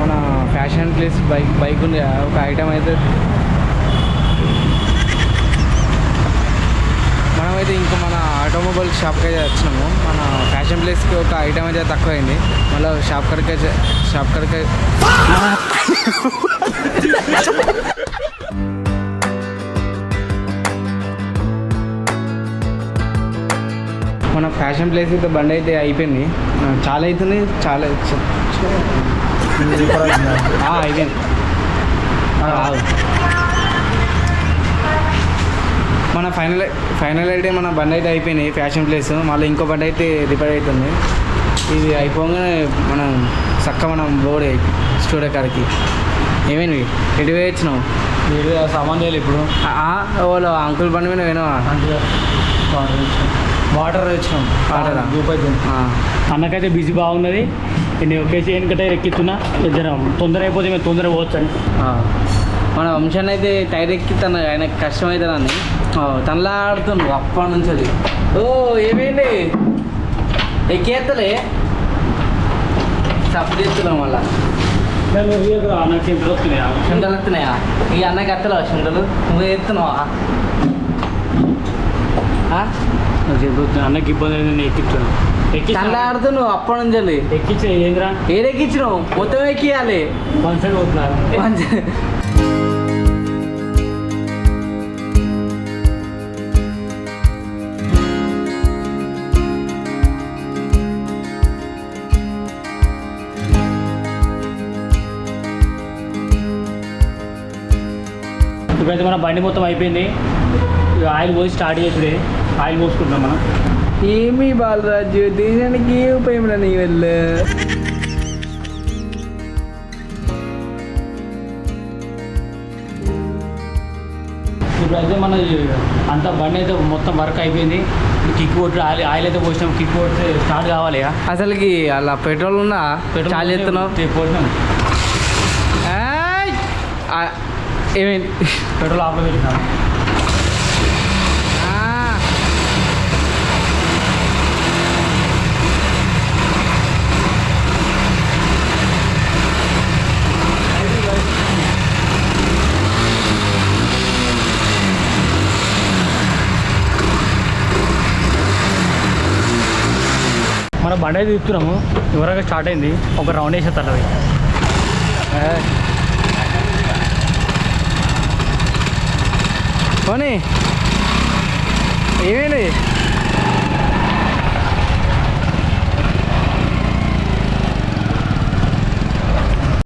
Speaker 5: మన ఫ్యాషన్ ప్లేస్ బైక్ ఉంది, ఒక ఐటమ్ అయితే మనమైతే ఇంకా మన ఆటోమొబైల్ షాప్కి అయితే వచ్చినాము. మన ఫ్యాషన్ ప్లేస్కి ఒక ఐటమ్ అయితే తక్కువైంది, మళ్ళీ షాప్ కడికి మన ఫ్యాషన్ ప్లేస్ అయితే బండి అయితే అయిపోయింది. చాలా అవుతుంది, చాలా అయిపోయింది. మన ఫైనల్ అయితే మన బండి అయితే అయిపోయింది ఫ్యాషన్ ప్లేస్. మళ్ళీ ఇంకో బండి అయితే రిపేర్ అవుతుంది. ఇది అయిపోగానే మనం మనం బోర్డు స్టూడియో కాడికి. ఏమైంది ఎటు వేయించినావు?
Speaker 3: సామాన్ చేయాలి ఇప్పుడు.
Speaker 5: ఓలో అంకుల్ బండి మీద పోయినావా?
Speaker 3: వాటర్ తెచ్చినాం.
Speaker 5: వాటరా?
Speaker 4: అన్నకైతే బిజీ బాగున్నది. నేను ఒకేసి వెనకట ఎక్కిస్తున్నా, ఇద్దరం తొందర అయిపోతే మేము తొందరగా పోవచ్చు అని.
Speaker 5: మన వంశాన్ని అయితే టైర్ ఎక్కి ఆయనకు కష్టం అవుతుందని తనలా ఆడుతుండ్రు అప్పటి నుంచి. అది ఏమైంది ఎక్కేస్తలే సప్పు చేస్తున్నాం. మళ్ళా
Speaker 4: అన్నకి చింతలు వస్తున్నాయా?
Speaker 5: చింతలు వస్తున్నాయా? ఈ అన్నకి ఎత్తలేవా చింతలు? నువ్వు ఎత్తున్నావా?
Speaker 4: అన్నకి ఇబ్బంది నేను ఎక్కిస్తున్నాను.
Speaker 5: తనలా ఆడుతున్నావు అప్పటి నుంచి.
Speaker 4: ఎక్కించే ఏంద్రా
Speaker 5: ఏడెక్కించినావు? మొత్తం ఎక్కియాలి.
Speaker 4: వన్ సైడ్ పోతున్నారు. ఇప్పుడైతే మన బండి మొత్తం అయిపోయింది. ఆయిల్ పోసి స్టార్ట్ చేసుడే. ఆయిల్ పోసుకుంటున్నాం మనం.
Speaker 5: ఏమి బాలరాజు దేశానికి ఏ ఉపయోగం నీ వల్ల?
Speaker 4: ఇప్పుడైతే మన అంతా బండి అయితే మొత్తం వర్క్ అయిపోయింది. కిక్ కొట్టి ఆయిల్ అయితే పోసినాం. కిక్ కొట్టి స్టార్ట్ కావాలి.
Speaker 5: అసలుకి అలా పెట్రోల్ ఉందా? చాలా ఎత్తున్నావు.
Speaker 4: పోసినాం.
Speaker 5: ఏమైంది?
Speaker 4: పెట్రోల్ ఆఫ్లో పెట్టినాం. మన బండి అయితే తిప్పుతున్నాము. ఇవరగా స్టార్ట్ అయింది. ఒక రౌండ్ వేసేస్తారు అది.
Speaker 5: పోనీ ఏమైంది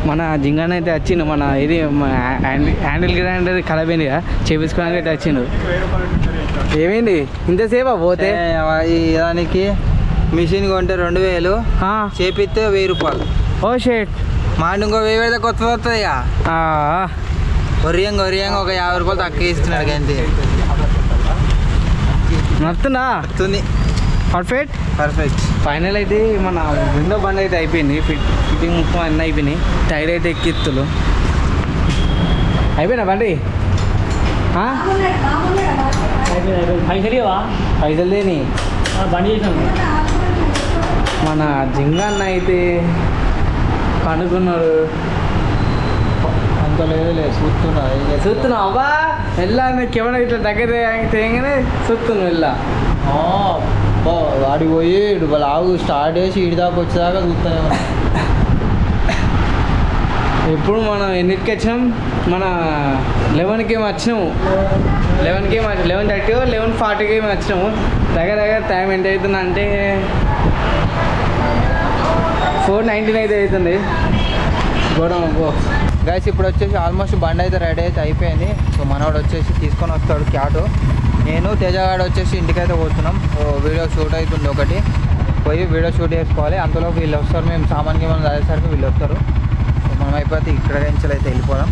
Speaker 5: మన జింగాన అయితే వచ్చిండు మన ఇది హ్యాండిల్ గ్రైండర్ ఖరాబ్ అయింది కదా చేపించుకోవడానికి అయితే వచ్చిండు ఏమైంది ఇంతసేపా పోతే
Speaker 2: ఈ దానికి మిషన్ కొంటే 2000, చేపిస్తే 1000 రూపాయలు.
Speaker 5: ఓ షేట్
Speaker 2: మాట ఇంకో 1000 పెడితే కొత్త వస్తుంది ఇక. ఒరియంగా ఒక 50 రూపాయలు తక్కువ ఇస్తున్నాడు అంతే.
Speaker 5: నడుతుందా
Speaker 2: వస్తుంది పర్ఫెక్ట్.
Speaker 5: ఫైనల్ అయితే మన విండో బండ్ అయితే అయిపోయింది. ఫిట్టింగ్ మొత్తం అన్నీ అయిపోయినాయి. టైర్ అయితే ఎక్కిత్తులు అయిపోయినా బండి పైసలు లేని
Speaker 4: బండి చేసాను.
Speaker 5: మన జింగన్న అయితే పండుకున్నాడు.
Speaker 2: అంత లేదు
Speaker 5: చూస్తున్నావు అబ్బా వెళ్ళా కెమెరా ఇట్లా దగ్గర తేగానే చూస్తున్నావు వెళ్ళా
Speaker 2: వాడికి పోయి వాళ్ళ ఆవు స్టార్ట్ చేసి ఇటు దాకా వచ్చేదాకా చూస్తానే.
Speaker 5: ఎప్పుడు మనం ఎన్నిటికి వచ్చినాం మన 11కి వచ్చినాము. 11:30 11:40కి వచ్చినాము. దగ్గర టైం ఎంత అవుతుంది అంటే 4:19 అయితే అవుతుంది. గోడౌన్
Speaker 2: గైస్ ఇప్పుడు వచ్చేసి ఆల్మోస్ట్ బండి అయితే రెడీ అయితే అయిపోయింది. సో మనవాడు వచ్చేసి తీసుకొని వస్తాడు క్యాటు. నేను తేజగాడు వచ్చేసి ఇంటికైతే పోతున్నాం. వీడియో షూట్ అవుతుంది ఒకటి, పోయి వీడియో షూట్ చేసుకోవాలి. అంతలో వీళ్ళు వస్తారు, మేము సామాన్కి మనం దాచేసరికి వీళ్ళు వస్తారు. మనం అయిపోతే ఇక్కడ నుంచి అయితే వెళ్ళిపోదాం.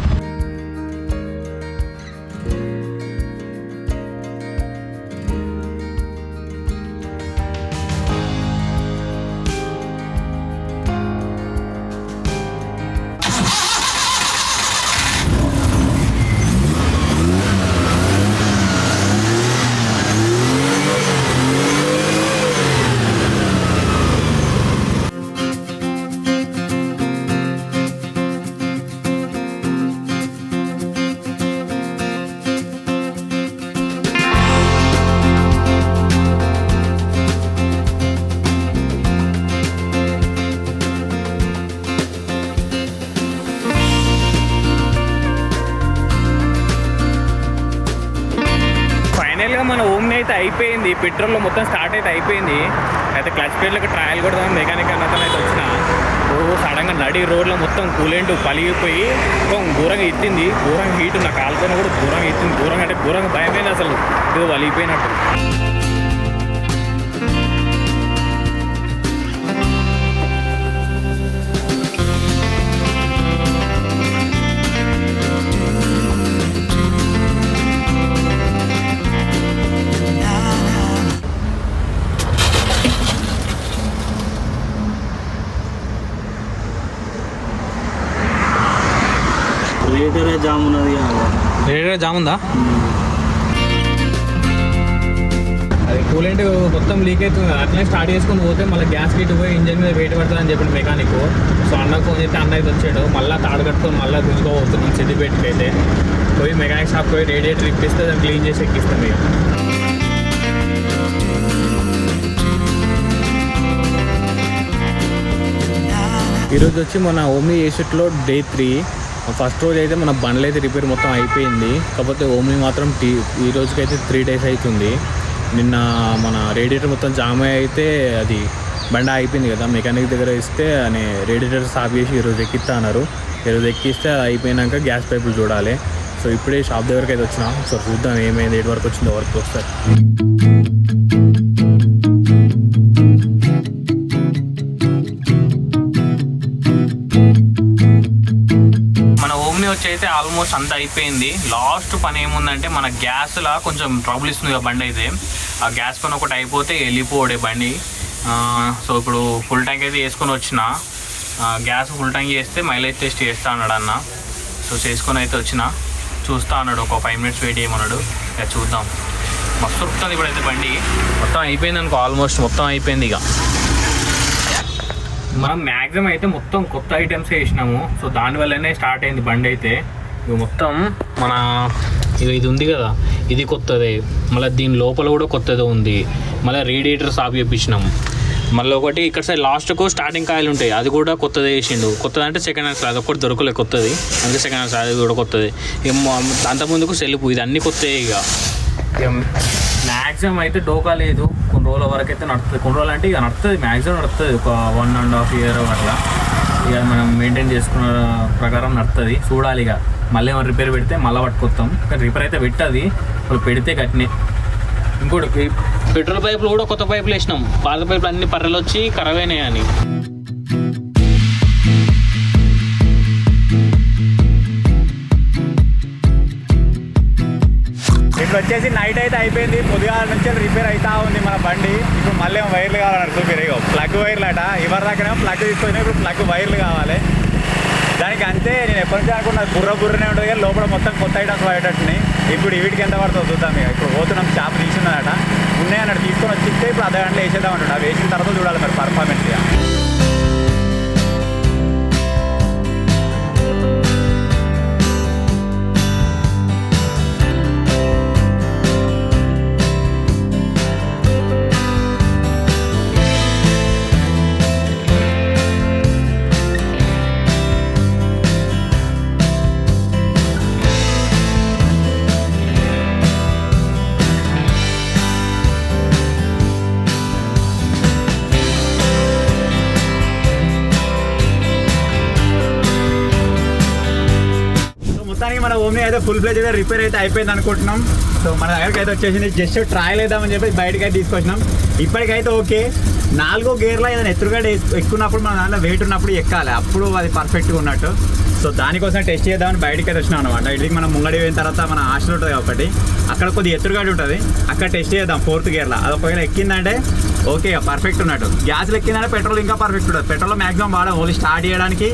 Speaker 3: మన ఓమ్ని అయితే అయిపోయింది. పెట్రోల్లో మొత్తం స్టార్ట్ అయితే అయిపోయింది. అయితే క్లచ్ ప్లేట్లకు ట్రయల్ కూడా మెకానిక్ అన్నతో అయితే వచ్చిన సడన్గా నడి రోడ్లో మొత్తం కూలెంట్ పలిగిపోయి మొత్తం ఘోరంగా ఎత్తింది. ఘోరంగా హీట్ నా కాలుతో కూడా ఘోరంగా ఎత్తింది. ఘోరంగా అంటే ఘోరంగా భయమైంది అసలు, ఏదో వలిగిపోయినట్టు.
Speaker 5: రేటరే జామ్ ఉన్నది.
Speaker 3: రేడియేటర్ జామ్ ఉందా? అది కూలెంట్ మొత్తం లీక్ అవుతుంది. అట్లనే స్టార్ట్ చేసుకుని పోతే మళ్ళీ గ్యాస్ గిట్ పోయి ఇంజన్ మీద వెయిట్ పడుతుంది అని చెప్పిన మెకానిక్. సో అన్నకు ఫోన్ చేస్తే అన్న అయితే వచ్చాడు. మళ్ళీ తాడు కట్టుకొని మళ్ళీ గుంజుకోబోతున్నాం సిద్దిపేటకి అయితే. పోయి మెకానిక్ షాప్ పోయి రేడియేటర్ ఇప్పిస్తే దాన్ని క్లీన్ చేసి ఎక్కిస్తాం ఇక. ఈరోజు వచ్చి మన ఓమ్ని ఏషిట్లో డే 3. ఫస్ట్ రోజు అయితే మన బండ్లు అయితే రిపేర్ మొత్తం అయిపోయింది. కాకపోతే ఓమ్ని మాత్రం ఈ రోజుకైతే 3 days అవుతుంది. నిన్న మన రేడియేటర్ మొత్తం జామ్ అయితే అది బండి అయిపోయింది కదా, మెకానిక్ దగ్గర ఇస్తే అని రేడియేటర్ సాఫ్ చేసి ఈరోజు ఎక్కిస్తా అన్నారు. ఈరోజు ఎక్కిస్తే అది అయిపోయినాక గ్యాస్ పైపులు చూడాలి. సో ఇప్పుడే షాప్ దగ్గరికి అయితే వచ్చినా. సో చూద్దాం ఏమైంది, ఎటు వరకు వచ్చిందో వరకు వస్తారు. వచ్చి అయితే ఆల్మోస్ట్ అంతా అయిపోయింది. లాస్ట్ పని ఏముందంటే మన గ్యాస్లా కొంచెం ట్రబుల్ ఇస్తుంది కదా బండి అయితే. ఆ గ్యాస్ పని ఒకటి అయిపోతే వెళ్ళిపోడే బండి. సో ఇప్పుడు ఫుల్ ట్యాంక్ అయితే వేసుకొని వచ్చిన. గ్యాస్ ఫుల్ ట్యాంక్ చేస్తే మైలేజ్ టెస్ట్ చేస్తా అన్నాడు అన్న. సో చేసుకొని అయితే వచ్చిన. చూస్తా అన్నాడు, ఒక 5 minutes వెయిట్ చేయమన్నాడు. ఇక చూద్దాం. మస్తు దొరుకుతుంది ఇప్పుడైతే బండి. మొత్తం అయిపోయింది అనుకో, ఆల్మోస్ట్ మొత్తం అయిపోయింది. ఇక మనం మ్యాక్సిమం అయితే మొత్తం కొత్త ఐటమ్స్ వేసినాము. సో దానివల్లనే స్టార్ట్ అయింది బండి అయితే. ఇవి మొత్తం మన ఇది ఉంది కదా, ఇది కొత్తదే. మళ్ళీ దీని లోపల కూడా కొత్తదే ఉంది. మళ్ళీ రేడియేటర్ సాఫ్ చేయించినాము. మళ్ళీ ఒకటి ఇక్కడ సైడ్ లాస్ట్కు స్టార్టింగ్ కాయలు ఉంటాయి, అది కూడా కొత్తది వేసిండు. కొత్తది అంటే సెకండ్ హ్యాండ్స్, అది ఒకటి దొరకలే కొత్తది, అందుకే సెకండ్ హ్యాండ్స్ అది కూడా కొత్తది. అంతకుముందుకు సెల్ఫ్, ఇది అన్నీ కొత్తవి. ఇక మ్యాక్సిమం అయితే డోకా లేదు, కొన్ని రోజుల వరకు అయితే నడుస్తుంది. కొన్ని రోజులు అంటే ఇక నడుస్తుంది, మ్యాక్సిమం నడుస్తుంది, ఒక 1.5 year అట్లా. ఇక మనం మెయింటైన్ చేసుకున్న ప్రకారం నడుతుంది. చూడాలి ఇక మళ్ళీ ఏమైనా రిపేర్ పెడితే మళ్ళీ పట్టుకొస్తాం. కానీ రిపేర్ అయితే పెట్టది, వాళ్ళు పెడితే కట్టినాయి. ఇంకోటి పెట్రోల్ పైపులు కూడా కొత్త పైపులు వేసినాం, పాత పైపులు అన్ని పర్రెలు వచ్చి ఖరాబ్ అయినాయి అని.
Speaker 1: ఇప్పుడు వచ్చేసి నైట్ అయితే అయిపోయింది, పొద్దుగాల నుంచి రిపేర్ అవుతా ఉంది మన బండి. ఇప్పుడు మళ్ళీ వైర్లు కావాలన్నారు రిపేర్, ప్లగ్ వైర్లు అట. ఇవరి దాకానేమో ప్లగ్ తీసుకొచ్చినా, ఇప్పుడు ప్లగ్ వైర్లు కావాలి. దానికి అంతే నేను ఎప్పటి నుంచి అనుకున్నా బుర్రనే ఉంటుంది కానీ లోపల మొత్తం కొత్త ఐటమ్స్ పడేటట్టుని. ఇప్పుడు వీటికి ఎంత పడుతుందో చూద్దాం. ఇక ఇప్పుడు పోతున్నాం, షాప్ తీసిందనట, ఉన్నాయన్నట్టు తీసుకొని వచ్చిస్తే ఇప్పుడు అర్ధ గంటలో వేసేద్దాం అంటాడు. అవి వేసిన తర్వాత చూడాలి మరి పర్ఫార్మెన్స్గా. మొత్తానికి మన ఓమ్ని అయితే ఫుల్ ఫ్లెజ్ అయితే రిపేర్ అయితే అయిపోయింది అనుకుంటున్నాం. సో మన దగ్గరికి అయితే వచ్చేసింది, జస్ట్ ట్రయల్ వేద్దామని చెప్పి బయటకి అయితే తీసుకొచ్చినాం. ఇప్పటికైతే ఓకే. 4వ గేర్లో ఏదైనా ఎత్తురుగడ్డ ఎక్కున్నప్పుడు మన దాంట్లో వెయిట్ ఉన్నప్పుడు ఎక్కాలి, అప్పుడు అది పర్ఫెక్ట్గా ఉన్నట్టు. సో దానికోసం టెస్ట్ చేద్దామని బయటకి అయితే వచ్చినాం అనమాట. ఇటుకి మనం ముంగడి పోయిన తర్వాత మన హాస్టల్ ఉంటుంది కాబట్టి అక్కడ కొద్దిగా ఎత్తురుగడ్డ ఉంటుంది, అక్కడ టెస్ట్ చేద్దాం 4th గేర్లో. అది ఒకవేళ ఎక్కిందంటే ఓకే పర్ఫెక్ట్ ఉన్నట్టు. గ్యాస్లో ఎక్కిందంటే పెట్రోల్ ఇంకా పర్ఫెక్ట్ ఉంటుంది. పెట్రోల్లో మ్యాక్సిమం వాడడం, ఓన్లీ స్టార్ట్ చేయడానికి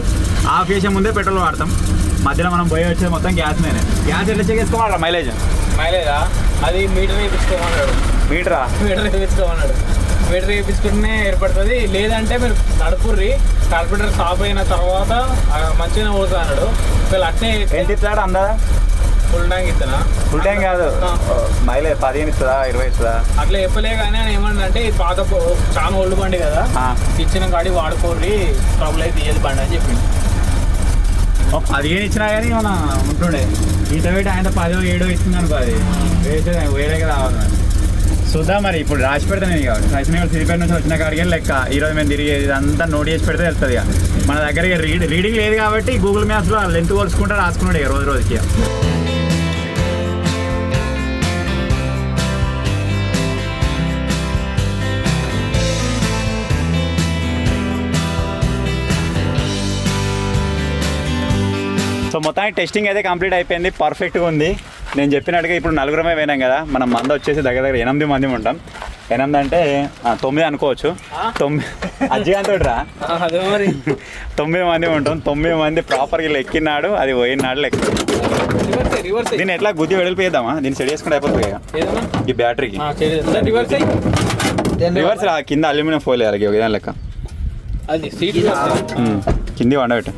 Speaker 1: ఆఫ్ చేసే ముందే పెట్రోల్ వాడతాం. మధ్యలో మనం పోయి వచ్చేది మొత్తం గ్యాస్ మీదే. గ్యాస్ ఎట్లా చెక్ చేసుకోవాలా మైలేజా?
Speaker 3: అది మీటర్ వేయించుకోమన్నాడు.
Speaker 1: మీటరా?
Speaker 3: మీటర్ వేయించుకోమన్నాడు. మీటర్ వేయించుకుంటేనే ఏర్పడుతుంది, లేదంటే మీరు నడుపుర్రి, కార్పొరేటర్ స్టాప్ అయిన తర్వాత మంచిగానే పోతుంది అన్నాడు. వీళ్ళు అట్నే
Speaker 1: ఎంత ఇస్తాడు అందాదా?
Speaker 3: ఫుల్ ట్యాంక్ ఇస్తానా?
Speaker 1: ఫుల్ ట్యాంక్ కాదు, మైలేజ్ 15 ఇస్తుందా 20 ఇస్తుందా?
Speaker 3: అట్లా చెప్పలే కానీ ఆయన ఏమన్నాడంటే ఇది పాత చాలా ఓల్డ్ బండి కదా, ఇచ్చిన కాడి వాడుకోర్రి, ట్రబుల్ అయితే తీయదు బండి అని చెప్పింది.
Speaker 1: 15 ఇచ్చినా కానీ మన ఉంటుండే. ఈత పెట్టి ఆయన 10 7 ఇస్తుంది అనుకో, అది వేస్తే వేరేగా రావాలి. చూద్దాం మరి, ఇప్పుడు రాసి పెడతాను నేను. కాబట్టి సచిన సిరిపేట నుంచి వచ్చిన కాడికి లెక్క ఈరోజు మేము తిరిగి ఇదంతా నోట్ చేసి పెడితే వెళ్తుంది. ఇక మన దగ్గర ఇక రీడింగ్ లేదు కాబట్టి గూగుల్ మ్యాప్స్లో లెంత్ కొలుసుకుంటే రాసుకున్నాడు ఇక రోజుకి. సో మొత్తానికి టెస్టింగ్ అయితే కంప్లీట్ అయిపోయింది, పర్ఫెక్ట్గా ఉంది. నేను చెప్పినట్టుగా ఇప్పుడు 4 పోయినాం కదా, మనం మంది వచ్చేసి దగ్గర 8 మంది ఉంటాం. 8 అంటే 9 అనుకోవచ్చు. 9 అజ్జిగాంతో రా, 9 మంది ఉంటాం. 9 మంది ప్రాపర్గా ఎక్కినాడు, అది పోయినాడు లెక్క. దీన్ని ఎట్లా గుద్ది వెడలిపోయేద్దామా? దీన్ని సెట్ చేసుకుంటే అయిపోతుంది కదా ఈ బ్యాటరీకి. రివర్స్ కింద అల్యూమినియం ఫోయిల్ వేయాలి, ఒక లెక్క
Speaker 3: అది సీట్
Speaker 1: కింది వండబెట్టు.